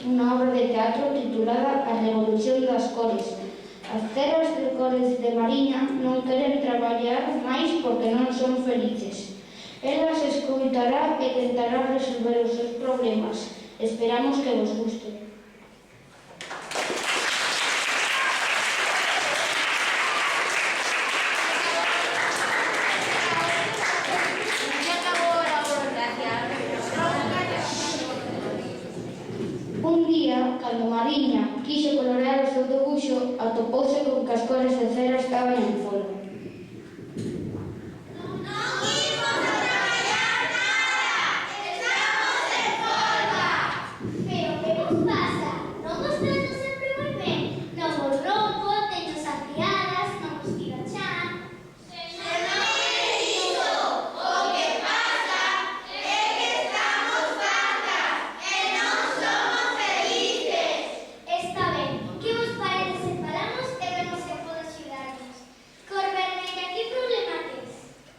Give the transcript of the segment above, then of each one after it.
unha obra de teatro titulada A Revolución das Cores. As ceras de cores de Mariña non queren traballar máis porque non son felices. Ela se escoitará e tentará resolver os seus problemas. Esperamos que vos guste. Un día, cando Mariña quixo colorear o seu debuxo, atopouse con que as cores de cera estaban en folga.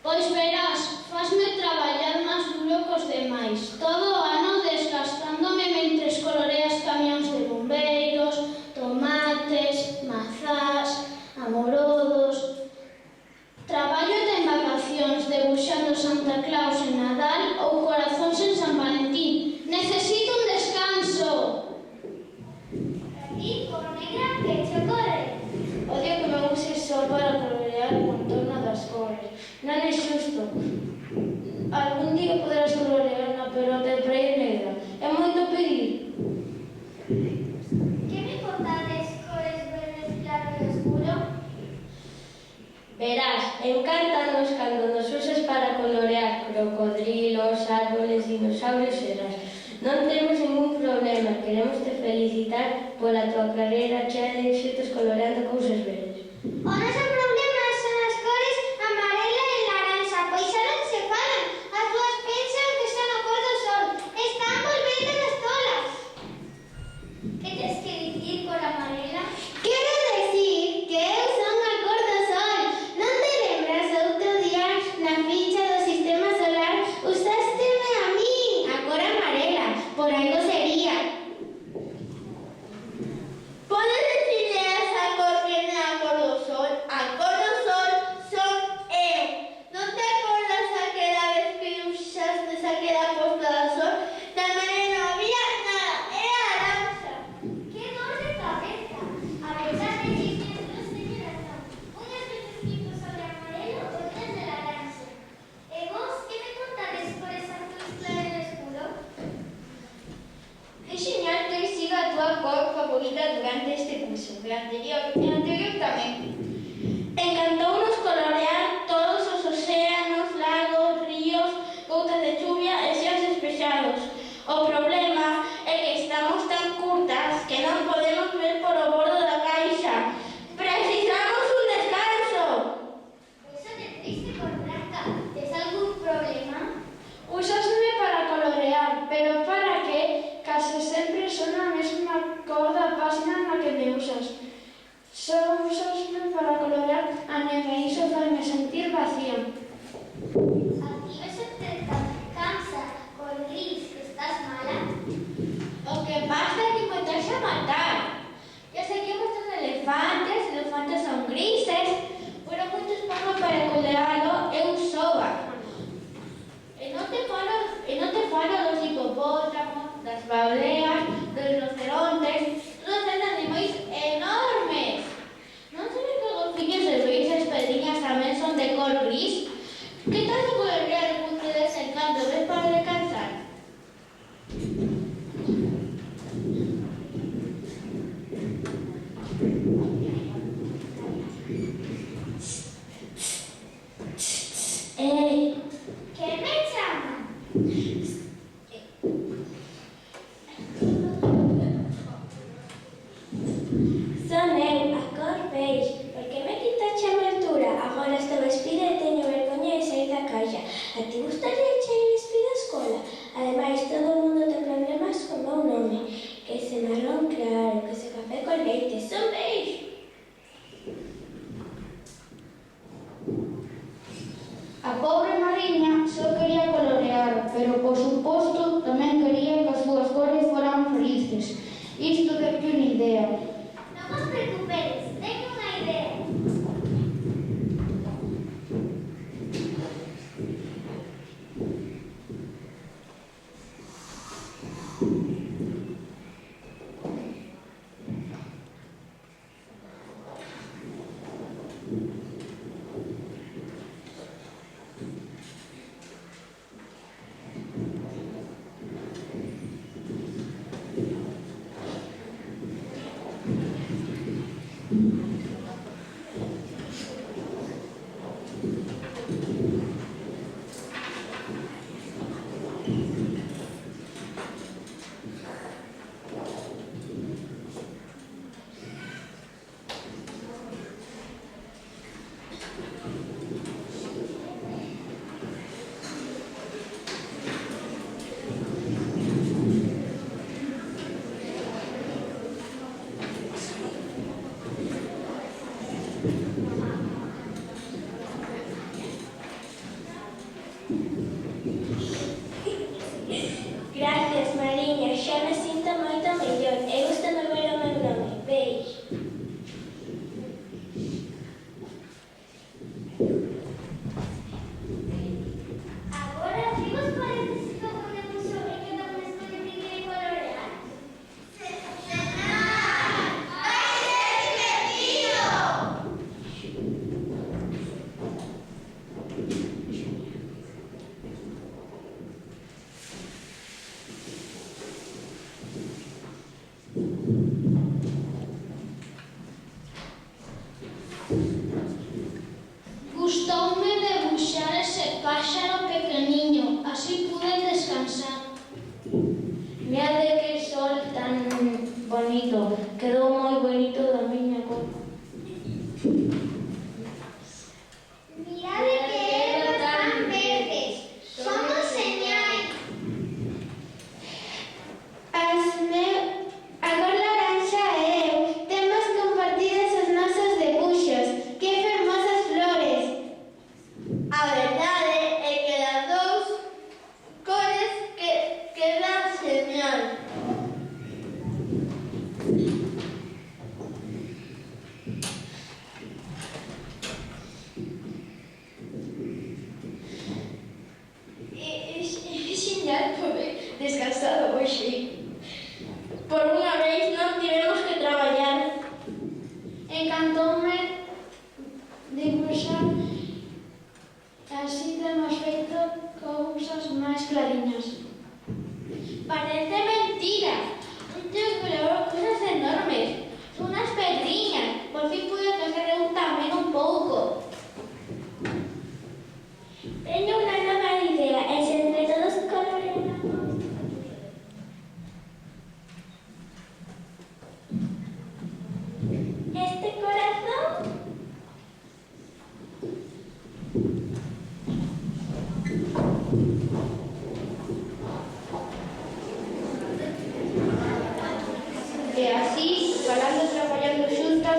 Pois verás, fasme traballar máis duro cos demais. Todo o ano desgastándome mentres coloreas camións de bombeiros, tomates, mazás, amorodos. Traballo en vacacións debuxando Santa Claus en Nadal ou corazóns en San Valentín. Necesito un descanso. A ti, como negra, que te ocorre? Odio que me uses só para colorear o contorno das cores. Non é xusto. Algún día poderás colorear na pelota de praia negra. É moito pedir. Que me contades cores verdes claro e oscuro? Verás, encántanos cando nos usas para colorear crocodrilos, árboles, dinosaurios e ras. Non temos ningún problema, queremos te felicitar pola tua carreira chea de éxitos coloreando cousas verdes. O noso problema son as cores amarela e laranxa, pois xa non se falan. As dúas pensan que son a cor do sol. Están volvendo nas tolas. Que tes que dicir por amarela? Quero decir que eu son a cor do sol. Non te lembras outro día na ficha do sistema solar usásteme a min, a cor amarela. Por algo sería. Podes decirle a esa cor que non é a cor do sol? A cor do sol son eu. Non te acordas aquela vez que usaste aquela posta do sol? Tamén non había nada, era laranxa. Que dor de cabeza. A verdade é que Dios teñe razón. Unhas veces pinto sobre amarelo, outras de laranxa. E vos, que me contades por esa cruz clara e escuro? É genial ter sido a tua cor favorita durante este curso, e anterior tamén. Encantounos colorear todos os océanos, lagos, ríos, gotas de chuvia e xeos despejados. O problema é que estamos tan curtas que non podemos ver por o bordo da caixa. Precisamos un descanso. Eso de triste por blanca. Tes algún problema? Úsasme para colorear, pero para que? Case sempre son a mesma cor da página na que me usas. Só úsasme para colorear a neve e iso faime sentir vacía. A ti eso te cansa por gris, que estás mala. O que pasa é que me estás a matar. Eu sei que moitos elefantes son grises, pero moitos panos para colorealo eu soba. E non te falo dos hipopótamos, das baleas, dos rinocerontes, todos esos animais enormes. Non sabes que os golfiños de Luis e espediñas tamén son de cor gris? Que tal se colorear o mundo dese encanto? Ves para descansar? Que me chaman? Son eu, a cor beige. Por que me quitache a montura? Agora estou vestida e teño vergoña de sair da caixa. A ti gustaría che ir vestida á escola? Ademais, todo o mundo ten problemas con o meu nome. Que se marrón claro, que se café con leite. Son beige. A pobre Mariña só quería colorear, pero por suposto tamén quería que as súas cores foran felices. Gustoume debuxar ese páxaro pequeniño, así pude descansar. Mira de que sol tan bonito, quedou moi bonito da miña cor. Mirade que ervas tan verdes. Somos señais. A cor laranxa e eu temos compartidas as nosas debuxos. Que fermosas flores. A verdade é que das dous cores que quedan señal. É xeñal poder descansado hoxe. Por unha vez non tivemos que traballar. Encantoume dibuxar, así temos feito cousas máis clariñas. Parece mentira. Un tío que levou cosas enormes. Son unhas pedriñas. Por fin pude facer eu tamén un pouco. Teño unha nova idea, e se entre todos coloreamos este corazón. E así, falando e traballando xuntas,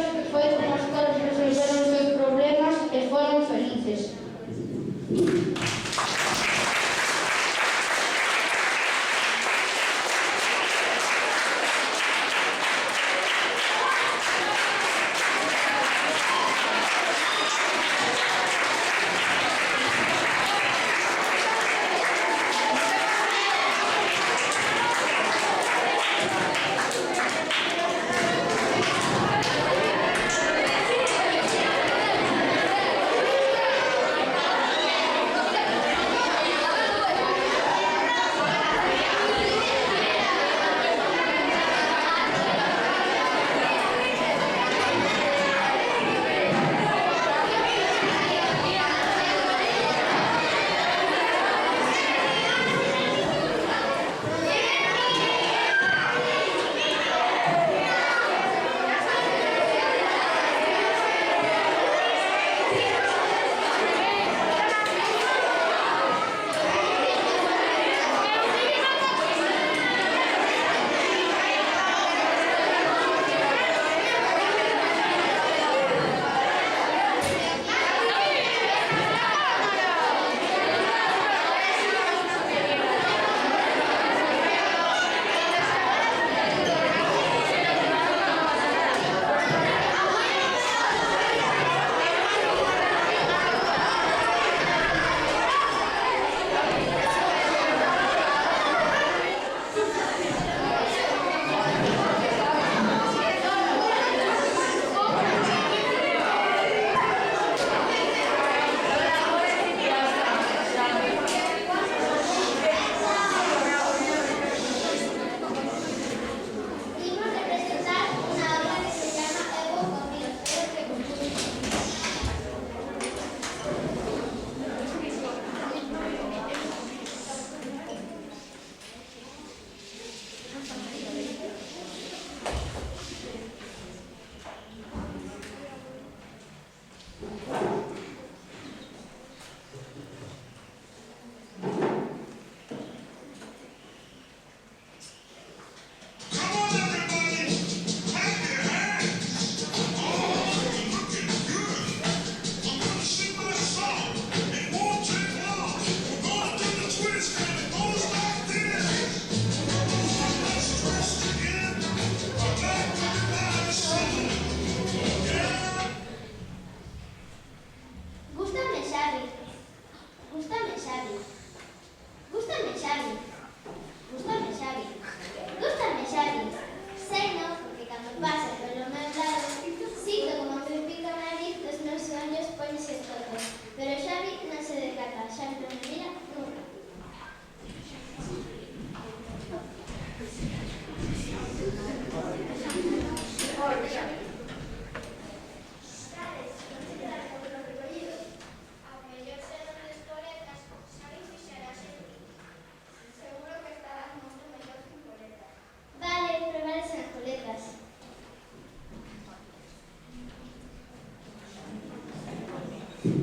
Igual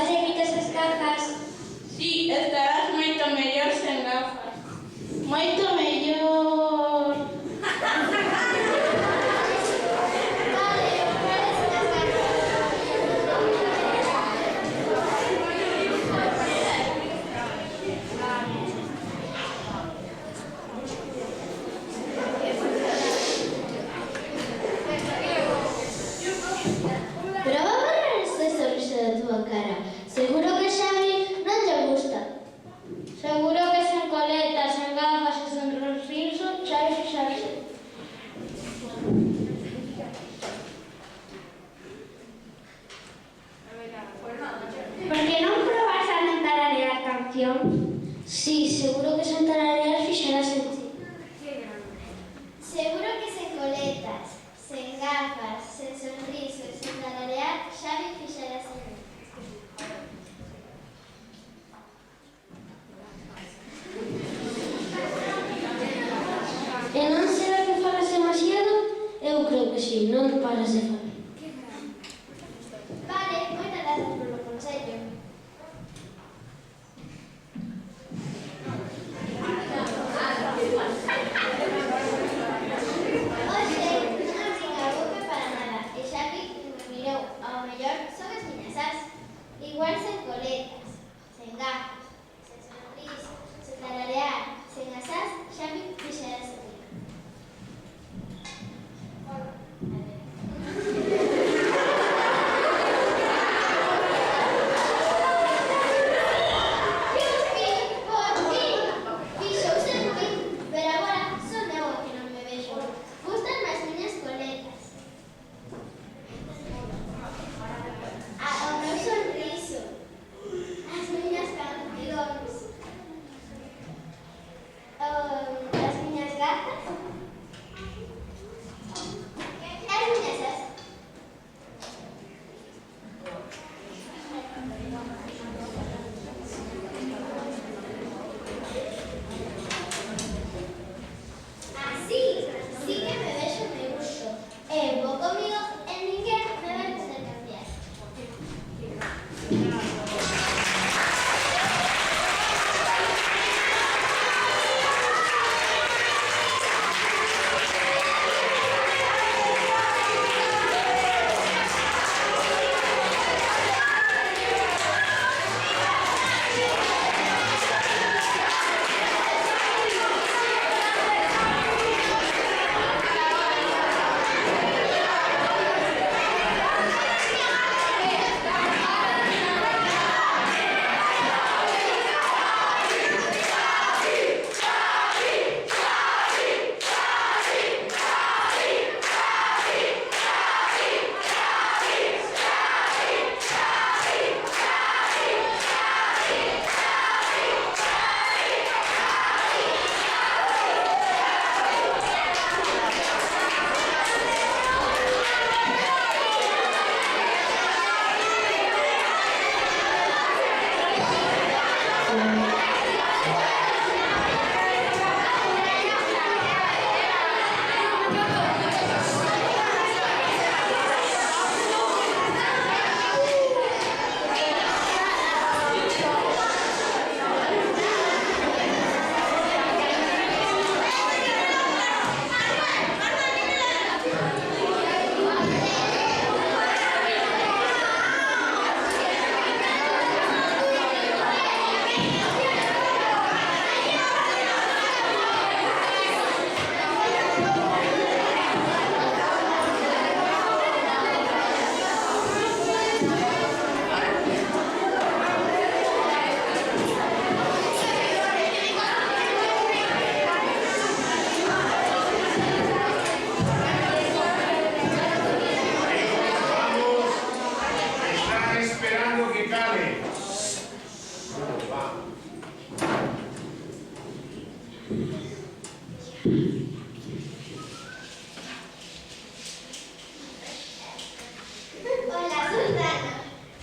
se quitas as gafas. Sí, estarás moito mellor sen gafas. Moito mellor. Pero va a borrar ese sorriso de tu cara. Seguro que Xavi non lle gusta. Seguro que sen coletas, sen gafas e sen sorriso, Xavi fixarse. Por que non probas a non tararear a canción? Sí, seguro que sen tararear fixarase en ti. Seguro que sen coletas, sen gafas, sen sorriso e sen tararear, Xavi fixarase en mí. E non será que falas demasiado? Eu creo que sí, non paras de falar. Vale, moitas grazas polo consello. Oxe, non abrín a boca para nada e Xavi me mirou. Ao mellor son as miñas as. Igual sen coletas, sen gafas, sen sorriso, sen tararear, sen as as, Xavi fixarase en mí. Pero agora son eu a que non me vexo. Gustan máis miñas coletas. O meu sorriso. As miñas cancións. As miñas gatas. As miñas as. Así, sí que me vexo me gusto. Vou comigo e ninguén me vai poder cambiar.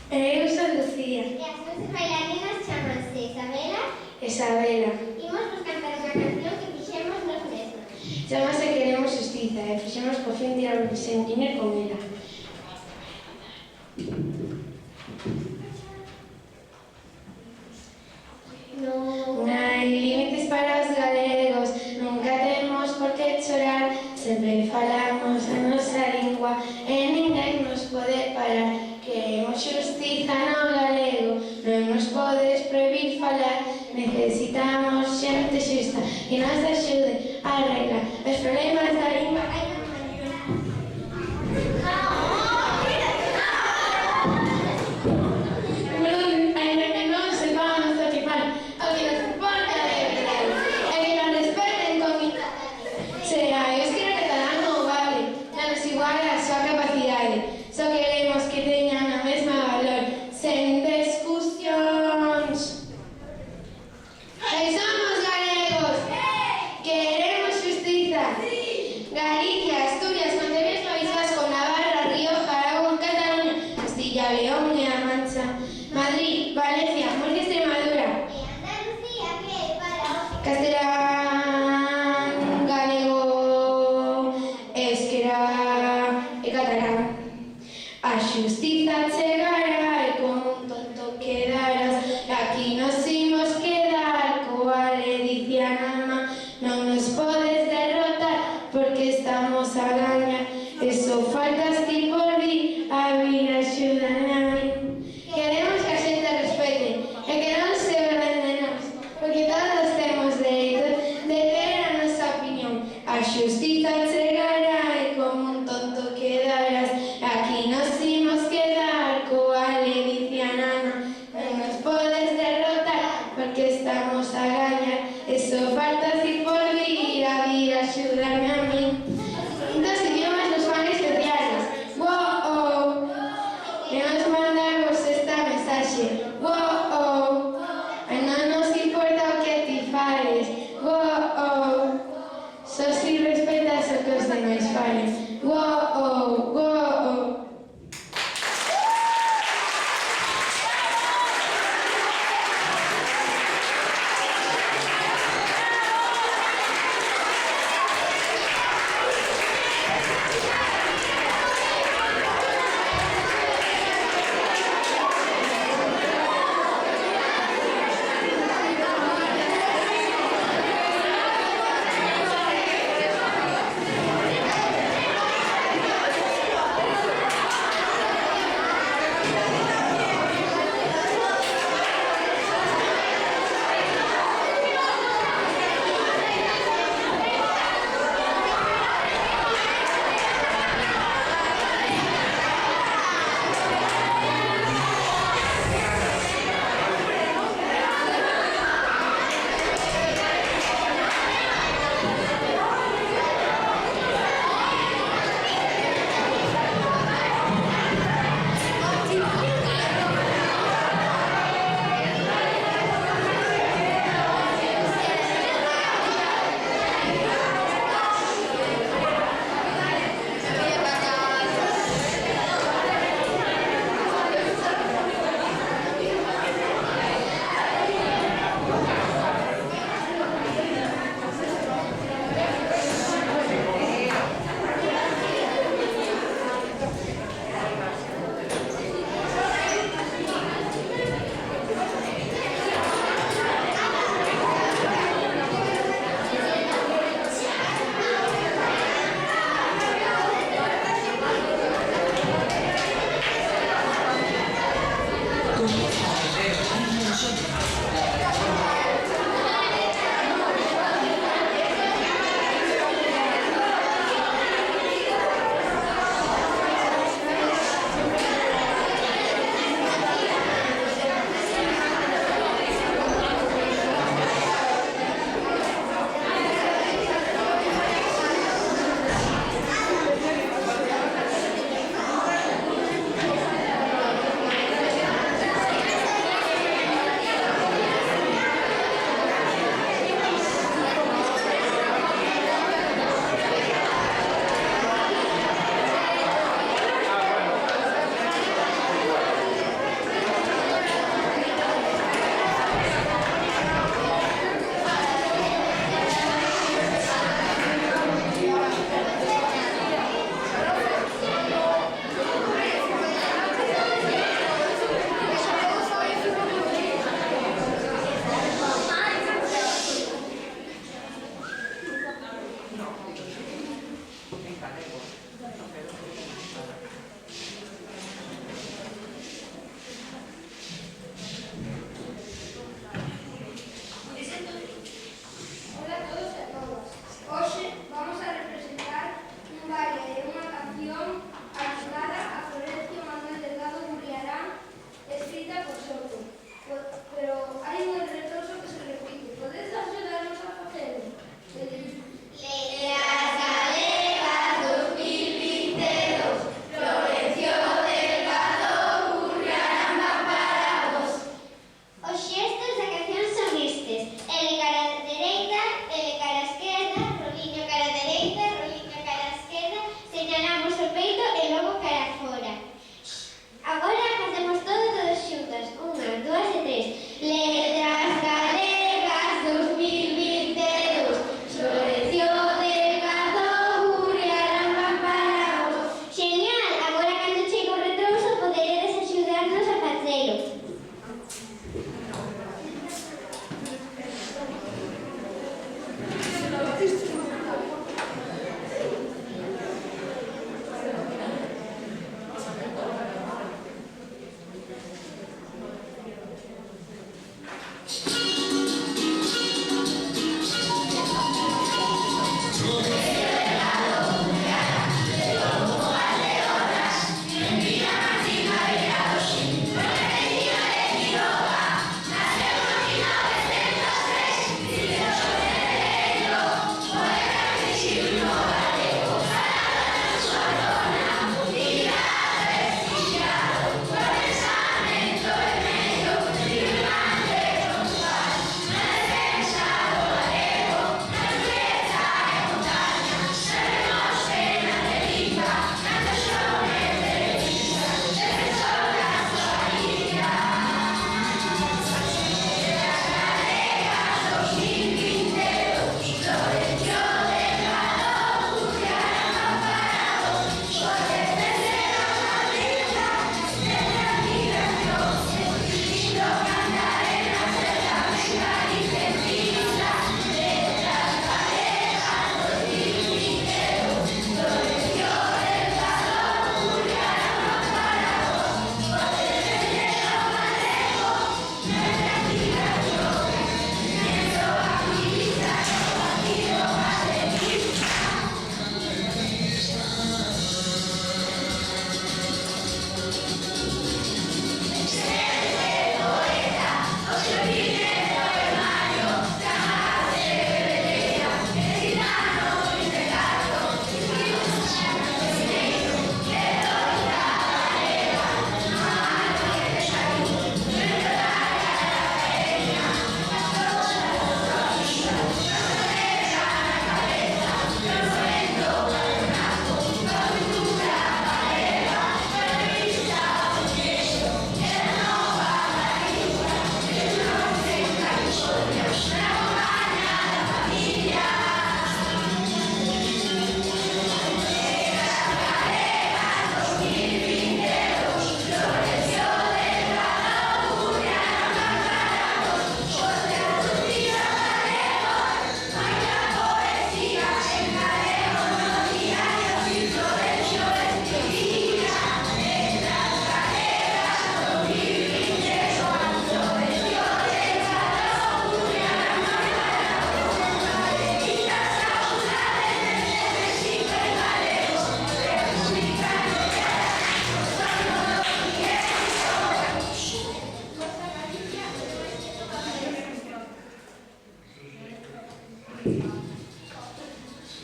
Eu son Lucía. E as nosas bailarinas chamanse Isabela Isabela. Imos Chamase queremos justiza e fixemos por fin tirar sen tiñer comida. Non hai límites para os galegos, nunca temos por que chorar, sempre falamos a nosa lingua e ninguén nos pode parar. Queremos xustiza no galego, non nos podes prohibir falar, necesitamos xente xusta que nos axude a arreglar os problemas da lingua.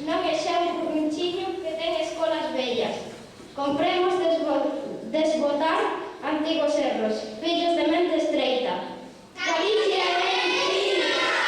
Non é xa un currunchiño que ten escolas vellas. Compremos desbotar antigos erros, fillos de mente estreita. Galicia é infinita!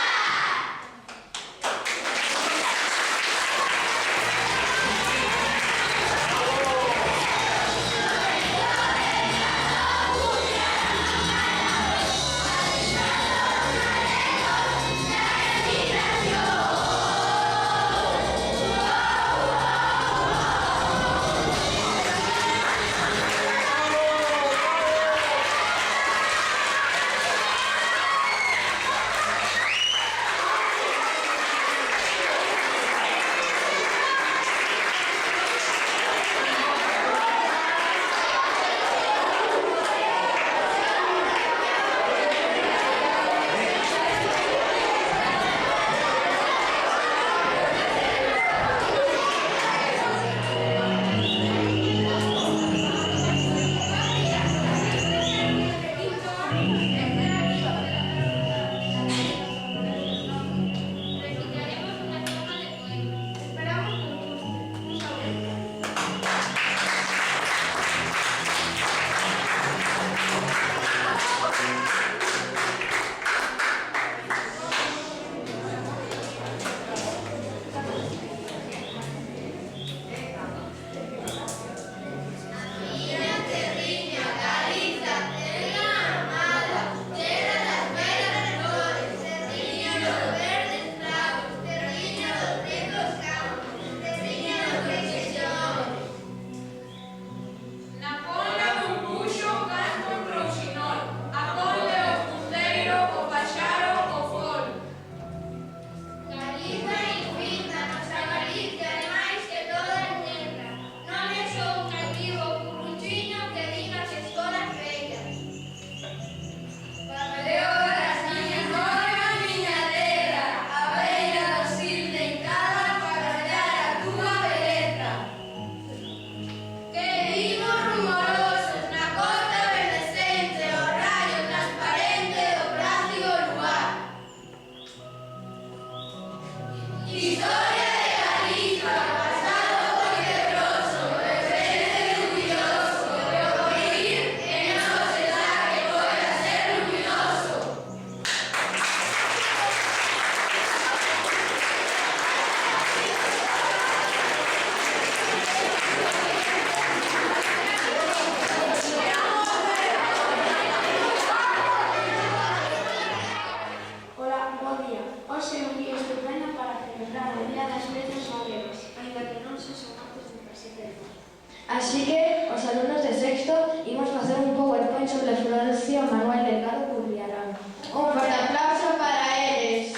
Así que, os alumnos de sexto, imos facer un PowerPoint sobre Florencio Manuel Delgado Curriarán. Un fuerte aplauso para eles.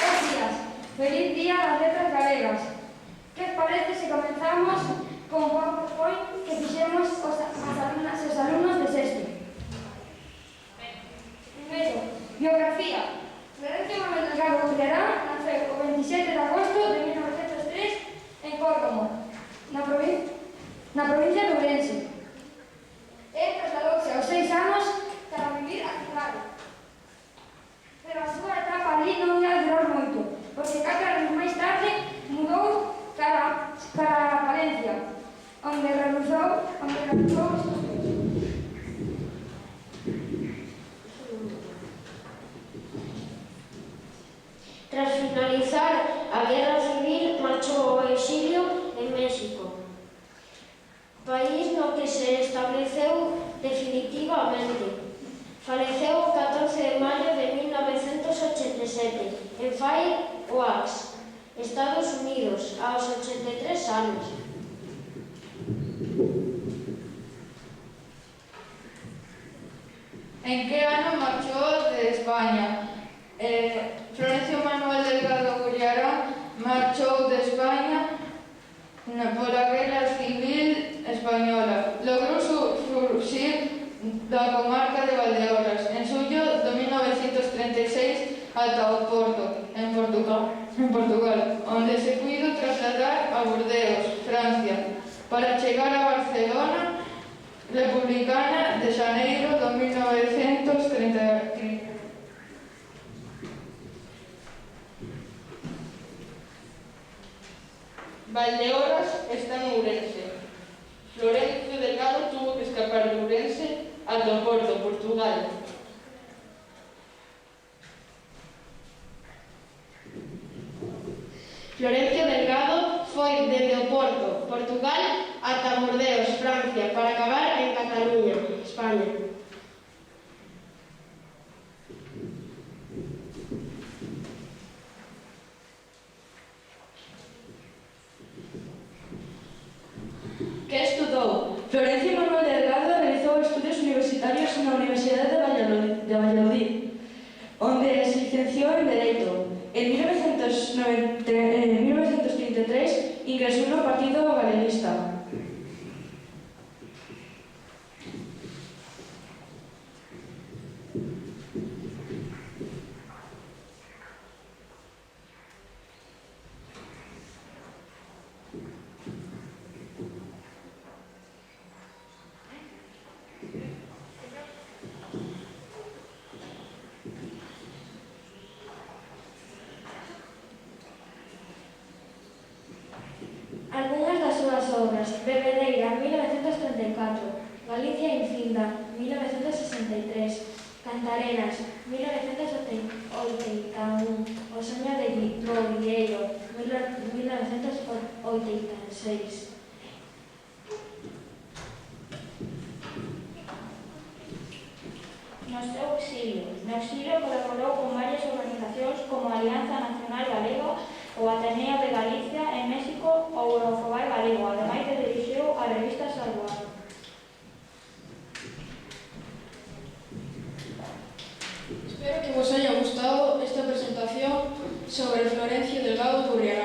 Bos días, feliz día das letras galegas. Que parece se comenzamos con un PowerPoint que fixemos os alumnos de sexto? Primeiro, biografía. Florencio Manuel Delgado Curriarán naceu o 27 de agosto de 1903 en Córdoba, na provincia de Ourense. Trasladouse aos 6 anos para vivir a cidade. Pero a súa etapa ali non ia durar moito, porque 4 anos máis tarde mudou cara a Valencia, onde realizou os estudos. Tras finalizar a Guerra Civil, marchou ao exilio en México, país no que se estableceu definitivamente. Faleceu o 14 de maio de 1987 en Fairfax, Estados Unidos, aos 83 anos. En que ano marchou de España? Florencio Manuel Delgado Curriarán marchou de España pola Guerra Civil Española. Logrou fuxir da comarca de Valdeorras en xullo de 1936 ata o Porto, en Portugal, onde se puido trasladar a Burdeos, Francia, para chegar a Barcelona Republicana de xaneiro de 1939. Valdeorras está en Ourense. Florencio Delgado tuvo que escapar de Ourense ata o Porto, Portugal. Florencio Delgado foi desde o Porto, Portugal, ata Bordeos, Francia, para acabar en Cataluña, España. Que estudou? Florencio Manuel Delgado realizou estudios universitarios na Universidade de Valladolid, onde se licenciou en Dereito. En 1933 ingresou no Partido Galeguista. Algunhas das súas obras: Bebedeira, 1934, Galicia infinda, 1963, Cantarenas, 1981, O soño do Vieiro, 1986. No seu exilio colaborou con varias organizacións como a Alianza Nacional Galega, o Ateneo de Galicia en México ou o Fogar Galego, ademais de dirixiu a revista Salvoado. Espero que vos haya gustado esta presentación sobre Florencio Delgado Gurriarán.